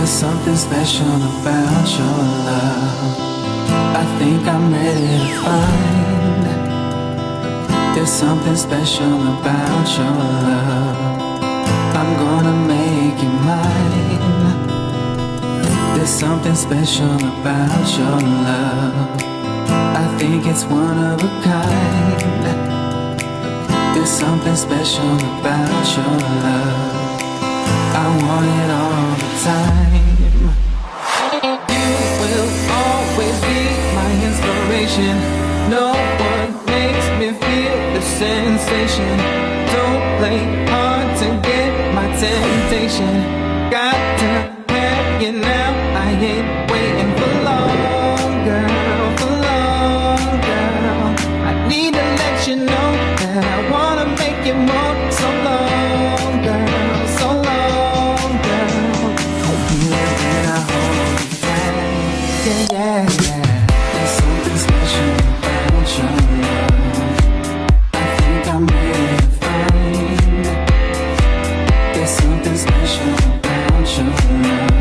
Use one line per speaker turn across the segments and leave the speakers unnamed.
There's something special about your love. I think I'm ready to find. There's something special about your love. I'm gonna make you mine. There's something special about your love. I think it's one of a kind. There's something special about your love. I want it all the time. You will always be my inspiration. No one makes me feel the sensation. Don't play hard to get my temptation. Got to have you now. I ain't waiting for long, girl, for long, girl. I need to let you know that I wanna make you more. So long, girl, so long, girl. Feel it when I hold you tight. Yeah, yeah, yeah. There's something special about your love. I think I'm ready to find. There's something special about your love.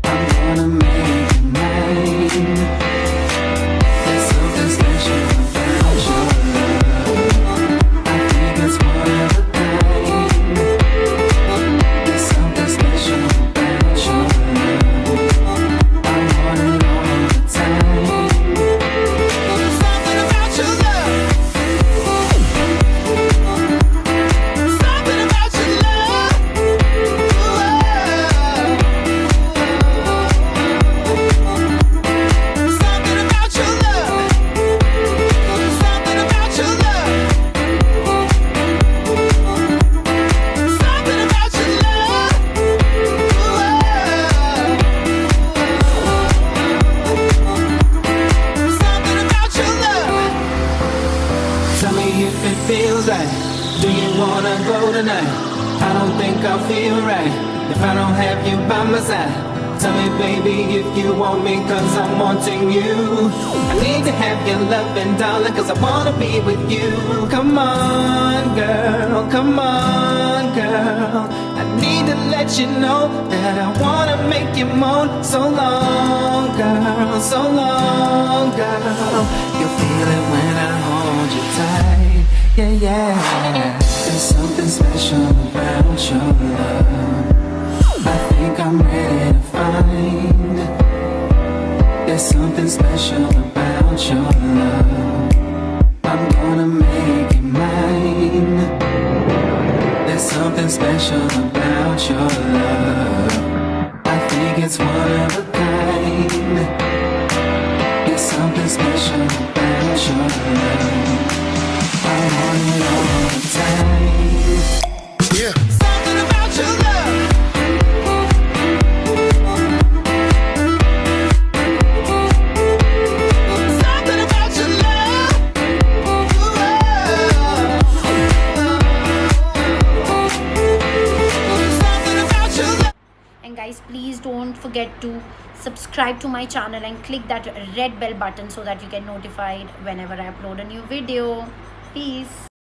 I'm gonna make you mine. There's something special about your love. I think it's one of a kind. There's something special about your love. I want it all the time. Something about your love. Something about your love. Something about your love. Something about your love. Something about your love. Something about your love. Tell me if it feels right. Do you wanna go tonight? I don't think I'll feel right if I don't have you by my side. Tell me, baby, if you want me, cause I'm wanting you. I need to have your loving, darling, cause I wanna be with you. Come on, girl, come on, girl. I need to let you know that I wanna make you moan. So long, girl, so long, girl. You'll feel it when I hold you tight. Yeah, yeah. There's something special about your love. I think I'm ready to find. There's something special about your love. I'm gonna make you mine. There's something special about your love. I think it's one of a kind. There's something special about your love. I want it all the time.
Yeah.
Something about your love. Something about your love. Something about your love.
And guys, please don't forget to subscribe to my channel and click that red bell button so that you get notified whenever I upload a new video. Peace.